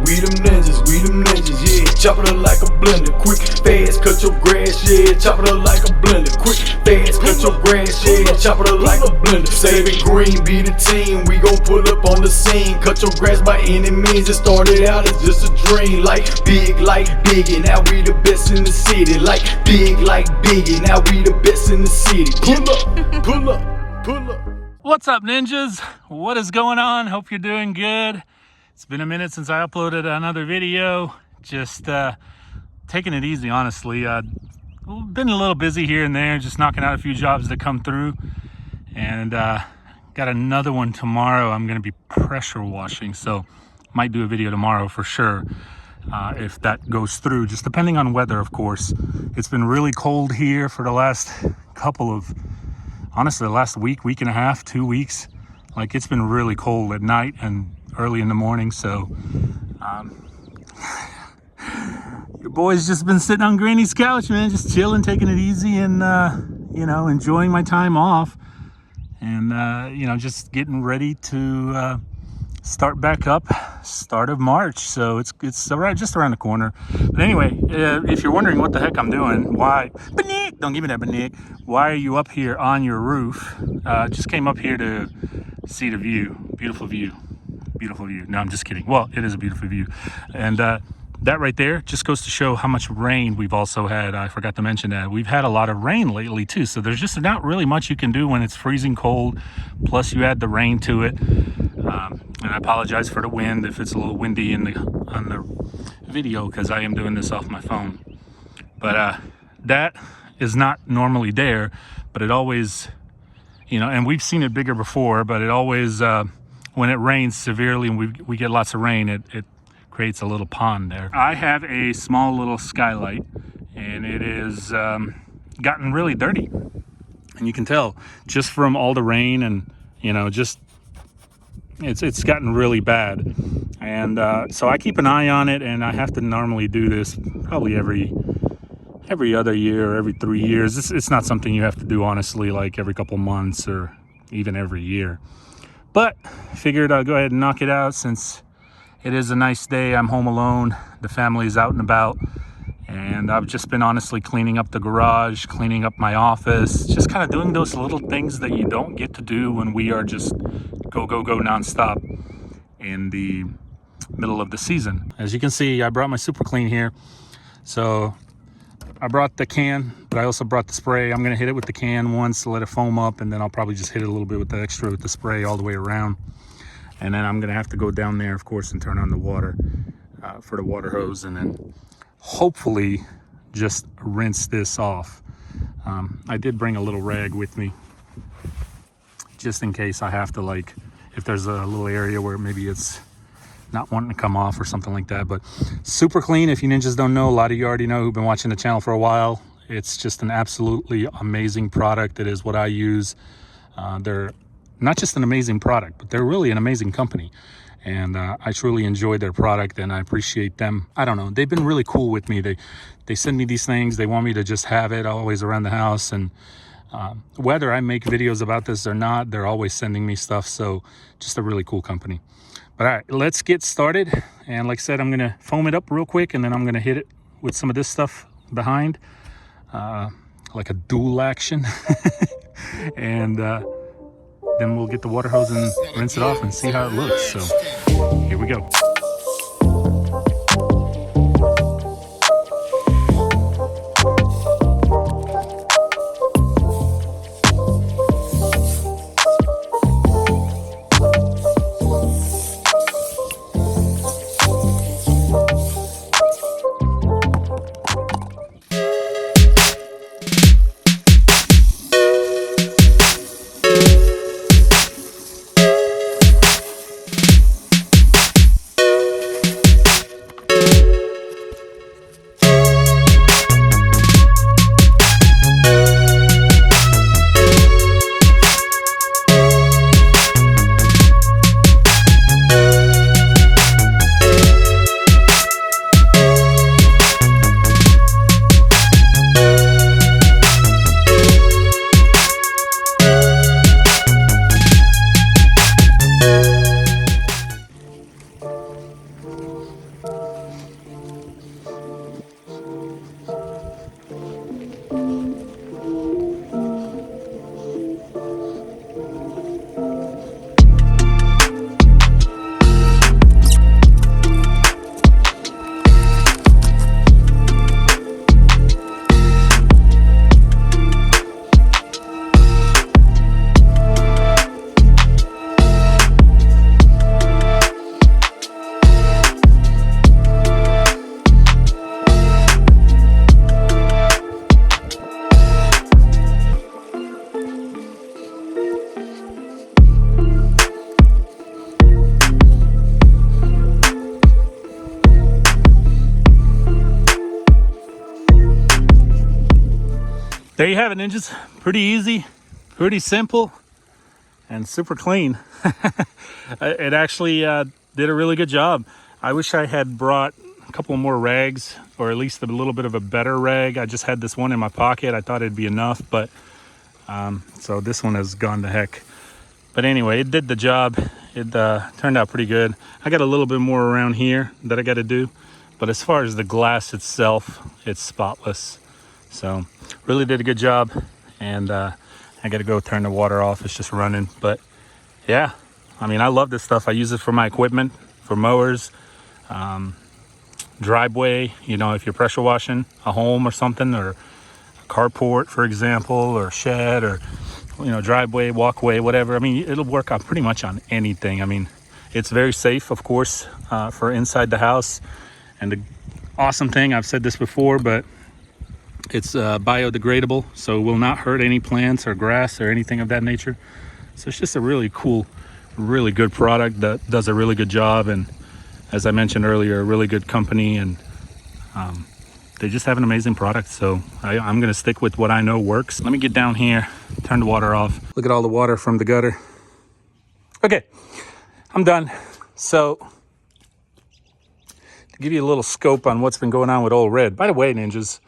We them ninjas, yeah. Chop it up like a blender, quick, fast, cut your grass, yeah. Chop it up like a blender, quick, fast, cut your grass, yeah. Chop it up like a blender. Saving green, be the team. We gon' pull up on the scene. Cut your grass by any means. It started out as just a dream, like Biggie. Now we the best in the city, like Biggie. Now we the best in the city. Pull up. What's up, ninjas? What is going on? Hope you're doing good. It's been a minute since I uploaded another video. Just taking it easy, honestly. Been a little busy here and there, just knocking out a few jobs that come through. And got another one tomorrow. I'm gonna be pressure washing, so might do a video tomorrow for sure. If that goes through, just depending on weather, of course. It's been really cold here for the last honestly, the last week and a half, 2 weeks. Like, it's been really cold at night and early in the morning, so your boy's just been sitting on Granny's couch, man, just chilling, taking it easy, and you know, enjoying my time off, and you know, just getting ready to start back up, start of March. So it's just around the corner. But anyway, if you're wondering what the heck I'm doing, why, Benick, don't give me that, Benick, why are you up here on your roof? Just came up here to see the view. Beautiful view. No, I'm just kidding. Well, it is a beautiful view. And that right there just goes to show how much rain we've also had. I forgot to mention that. We've had a lot of rain lately too. So there's just not really much you can do when it's freezing cold. Plus you add the rain to it. And I apologize for the wind if it's a little windy on the video, because I am doing this off my phone. But that is not normally there, but it always, you know, and we've seen it bigger before, but it always, when it rains severely and we get lots of rain, it creates a little pond there. I have a small little skylight, and it is gotten really dirty. And you can tell just from all the rain, and, you know, just it's gotten really bad. And so I keep an eye on it, and I have to normally do this probably every other year or every 3 years. It's not something you have to do, honestly, like every couple months or even every year. But figured I'll go ahead and knock it out since it is a nice day. I'm home alone. The family is out and about. And I've just been honestly cleaning up the garage, cleaning up my office, just kind of doing those little things that you don't get to do when we are just go nonstop in the middle of the season. As you can see, I brought my Super Clean here. So I brought the can, but I also brought the spray. I'm gonna hit it with the can once to let it foam up, and then I'll probably just hit it a little bit with the extra with the spray all the way around. And then I'm gonna have to go down there, of course, and turn on the water for the water hose, and then hopefully just rinse this off. I did bring a little rag with me just in case I have to, like, if there's a little area where maybe it's not wanting to come off or something like that. But Super Clean, if you ninjas don't know, a lot of you already know who've been watching the channel for a while. It's just an absolutely amazing product. It is what I use. They're not just an amazing product, but they're really an amazing company. And I truly enjoy their product, and I appreciate them. I don't know, they've been really cool with me. They send me these things. They want me to just have it always around the house. And whether I make videos about this or not, they're always sending me stuff. So just a really cool company. But all right, let's get started. And like I said, I'm gonna foam it up real quick, and then I'm gonna hit it with some of this stuff behind, like a dual action. And then we'll get the water hose and rinse it off and see how it looks. So here we go. there you have it, ninjas. Pretty easy, pretty simple, and super clean. It actually did a really good job. I wish I had brought a couple more rags, or at least a little bit of a better rag. I just had this one in my pocket. I thought it'd be enough, but so this one has gone to heck. But anyway, it did the job. It turned out pretty good. I got a little bit more around here that I got to do, but as far as the glass itself, it's spotless. So really did a good job. And I got to go turn the water off. It's just running. But yeah, I mean, I love this stuff. I use it for my equipment, for mowers, driveway, you know, if you're pressure washing a home or something, or a carport, for example, or shed, or, you know, driveway, walkway, whatever. I mean, it'll work out pretty much on anything. I mean, it's very safe, of course, for inside the house. And the awesome thing, I've said this before, but it's biodegradable, so it will not hurt any plants or grass or anything of that nature. So it's just a really cool, really good product that does a really good job. And as I mentioned earlier, a really good company, and they just have an amazing product. So I'm going to stick with what I know works. Let me get down here, turn the water off. Look at all the water from the gutter. Okay, I'm done. So to give you a little scope on what's been going on with Old Red. By the way, ninjas,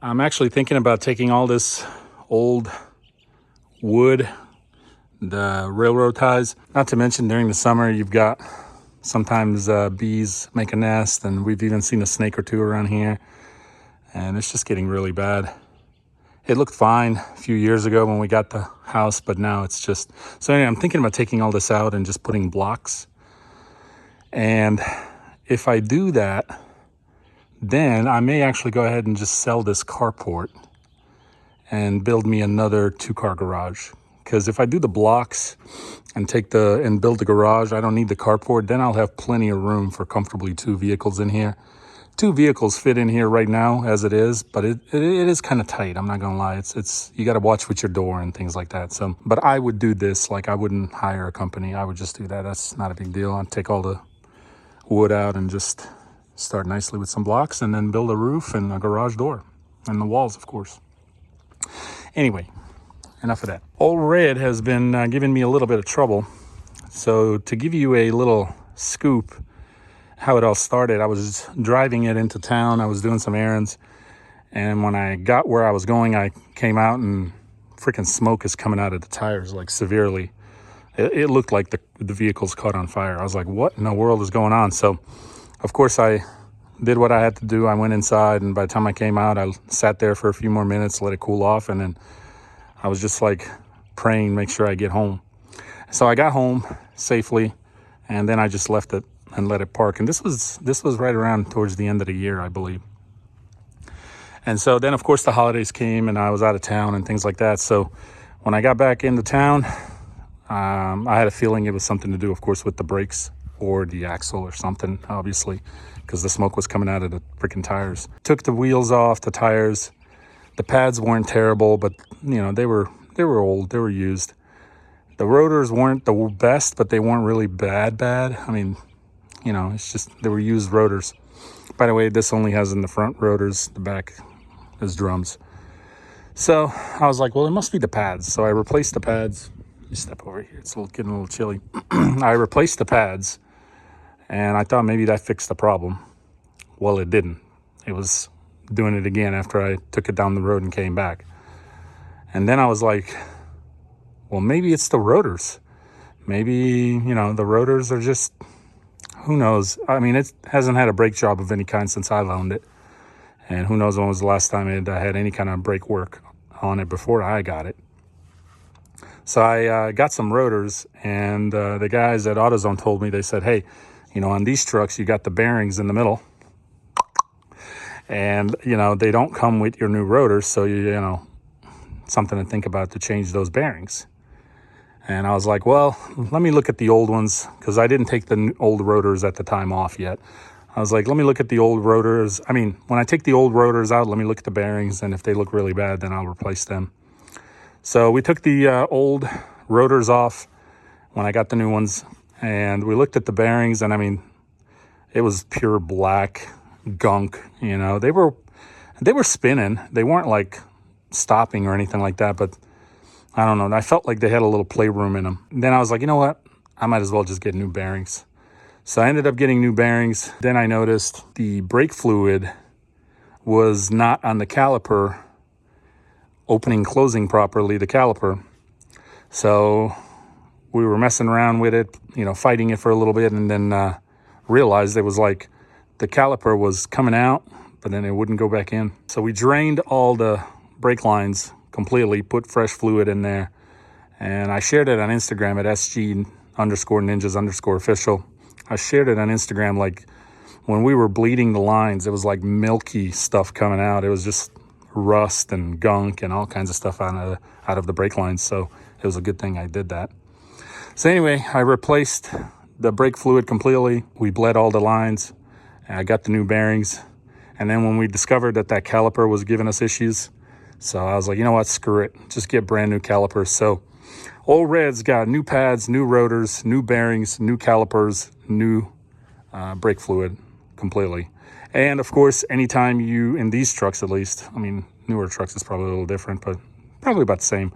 I'm actually thinking about taking all this old wood, the railroad ties, not to mention during the summer, you've got sometimes bees make a nest, and we've even seen a snake or two around here, and it's just getting really bad. It looked fine a few years ago when we got the house, but now it's just... So anyway, I'm thinking about taking all this out and just putting blocks. And if I do that, then I may actually go ahead and just sell this carport and build me another 2-car garage. Because if I do the blocks and build the garage, I don't need the carport. Then I'll have plenty of room for comfortably 2 vehicles in here. 2 vehicles fit in here right now as it is, but it is kind of tight. I'm not gonna lie. It's you got to watch with your door and things like that. So, but I would do this. Like, I wouldn't hire a company. I would just do that. That's not a big deal. I'd take all the wood out and just start nicely with some blocks, and then build a roof and a garage door and the walls, of course. Anyway, enough of that. Old Red has been giving me a little bit of trouble. So to give you a little scoop how it all started, I was driving it into town. I was doing some errands, and when I got where I was going, I came out and freaking smoke is coming out of the tires, like severely. It looked like the vehicle's caught on fire. I was like, what in the world is going on? So of course, I did what I had to do. I went inside, and by the time I came out, I sat there for a few more minutes, let it cool off, and then I was just like praying, make sure I get home. So I got home safely, and then I just left it and let it park. And this was right around towards the end of the year, I believe. And so then, of course, the holidays came, and I was out of town and things like that. So when I got back into town, I had a feeling it was something to do, of course, with the brakes or the axle or something, obviously, because the smoke was coming out of the freaking tires. Took the wheels off the tires. The pads weren't terrible, but you know, they were old, they were used. The rotors weren't the best, but they weren't really bad. I mean, you know, it's just they were used rotors. By the way, this only has in the front rotors, the back is drums. So I was like, well, it must be the pads. So I replaced the pads. Let me step over here, it's getting a little chilly. I replaced the pads, and I thought maybe that fixed the problem. Well, it didn't. It was doing it again after I took it down the road and came back. And then I was like, well, maybe it's the rotors. Maybe, you know, the rotors are just, who knows? I mean, it hasn't had a brake job of any kind since I owned it. And who knows when was the last time it had any kind of brake work on it before I got it. So I got some rotors, and the guys at AutoZone told me, they said, hey, you know, on these trucks, you got the bearings in the middle. And, you know, they don't come with your new rotors. So, you know, something to think about to change those bearings. And I was like, well, let me look at the old ones, because I didn't take the old rotors at the time off yet. I was like, let me look at the old rotors. I mean, when I take the old rotors out, let me look at the bearings. And if they look really bad, then I'll replace them. So we took the old rotors off when I got the new ones, and we looked at the bearings, and I mean, it was pure black gunk. You know, they were spinning. They weren't like stopping or anything like that, but I don't know. I felt like they had a little playroom in them. Then I was like, you know what? I might as well just get new bearings. So I ended up getting new bearings. Then I noticed the brake fluid was not on the caliper, opening, closing properly the caliper. So we were messing around with it, you know, fighting it for a little bit, and then realized it was like the caliper was coming out, but then it wouldn't go back in. So we drained all the brake lines completely, put fresh fluid in there, and I shared it on Instagram at sg_ninjas_official. I shared it on Instagram. Like, when we were bleeding the lines, it was like milky stuff coming out. It was just rust and gunk and all kinds of stuff out of the brake lines. So it was a good thing I did that. So anyway, I replaced the brake fluid completely. We bled all the lines, and I got the new bearings. And then when we discovered that caliper was giving us issues, so I was like, you know what, screw it. Just get brand new calipers. So Old Red's got new pads, new rotors, new bearings, new calipers, new brake fluid completely. And of course, anytime you, in these trucks at least, I mean, newer trucks is probably a little different, but probably about the same.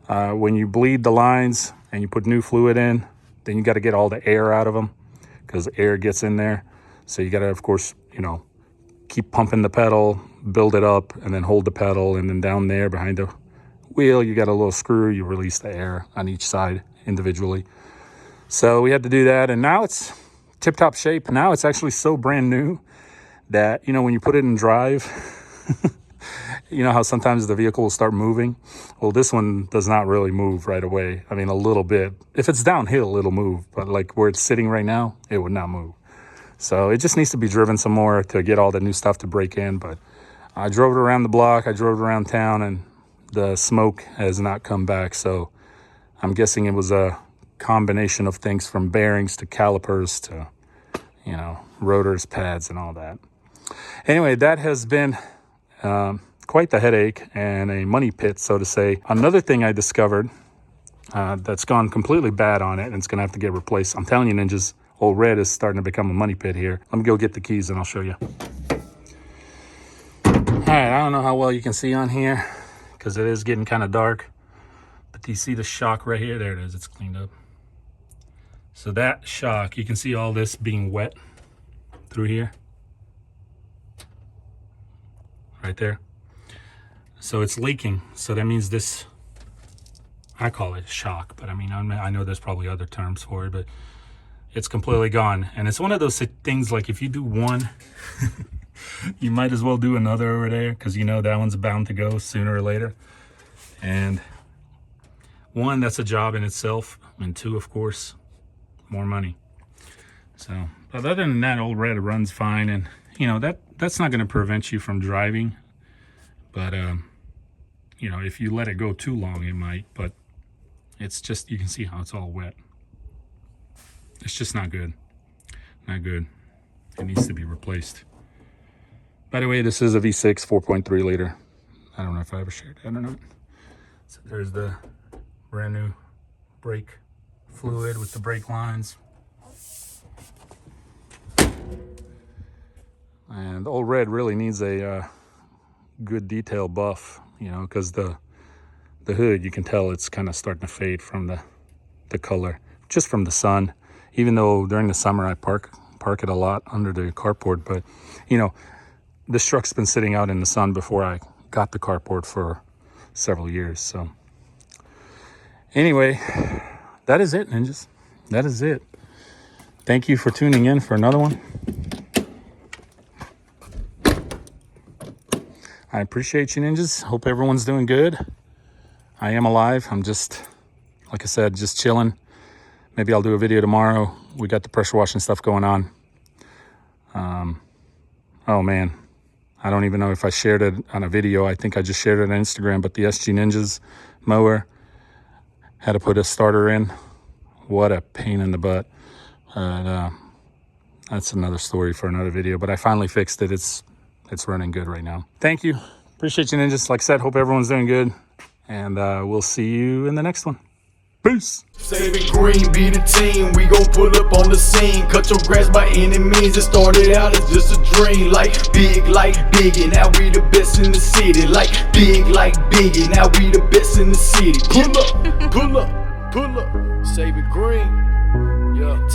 When you bleed the lines and you put new fluid in, then you got to get all the air out of them, because air gets in there. So you got to, of course, you know, keep pumping the pedal, build it up, and then hold the pedal. And then down there behind the wheel, you got a little screw. You release the air on each side individually. So we had to do that. And now it's tip-top shape. Now it's actually so brand new that, you know, when you put it in drive, you know how sometimes the vehicle will start moving? Well, this one does not really move right away. I mean, a little bit. If it's downhill, it'll move. But like where it's sitting right now, it would not move. So it just needs to be driven some more to get all the new stuff to break in. But I drove it around the block. I drove it around town, and the smoke has not come back. So I'm guessing it was a combination of things, from bearings to calipers to, you know, rotors, pads, and all that. Anyway, that has been quite the headache and a money pit, so to say. Another thing I discovered that's gone completely bad on it, and it's going to have to get replaced. I'm telling you, ninjas, Old Red is starting to become a money pit here. Let me go get the keys and I'll show you. All right, I don't know how well you can see on here because it is getting kind of dark. But do you see the shock right here? There it is. It's cleaned up. So that shock, you can see all this being wet through here. Right there. So it's leaking. So that means this, I call it shock, but I mean, I know there's probably other terms for it, but it's completely gone. And it's one of those things, like if you do one, you might as well do another over there, because you know that one's bound to go sooner or later. And one, that's a job in itself. And two, of course, more money. So, but other than that, Old Red runs fine. And, you know, that's not going to prevent you from driving. But, you know, if you let it go too long, it might. But it's just, you can see how it's all wet. It's just not good. Not good. It needs to be replaced. By the way, this is a V6 4.3 liter. I don't know if I ever shared that or not. So there's the brand new brake fluid with the brake lines. And the Old Red really needs a good detail buff, you know, because the hood, you can tell it's kind of starting to fade from the color, just from the sun. Even though during the summer I park it a lot under the carport, but you know, this truck's been sitting out in the sun before I got the carport for several years. So anyway, that is it, ninjas. That is it. Thank you for tuning in for another one. I appreciate you, ninjas. Hope everyone's doing good. I am alive. I'm just, like I said, just chilling. Maybe I'll do a video tomorrow. We got the pressure washing stuff going on. Oh man, I don't even know if I shared it on a video. I think I just shared it on Instagram, but the SG Ninjas mower had to put a starter in. What a pain in the butt. That's another story for another video, but I finally fixed it. It's running good right now. Thank you. Appreciate you, ninjas. Like I said, hope everyone's doing good, and we'll see you in the next one. Peace. Saving green be the team, we gon' pull up on the scene. Cut your grass by any means. It started out as just a dream. Like Biggie, now we the best in the city. Like Biggie, now we the best in the city. Pull up, pull up, pull up. Saving green, yeah.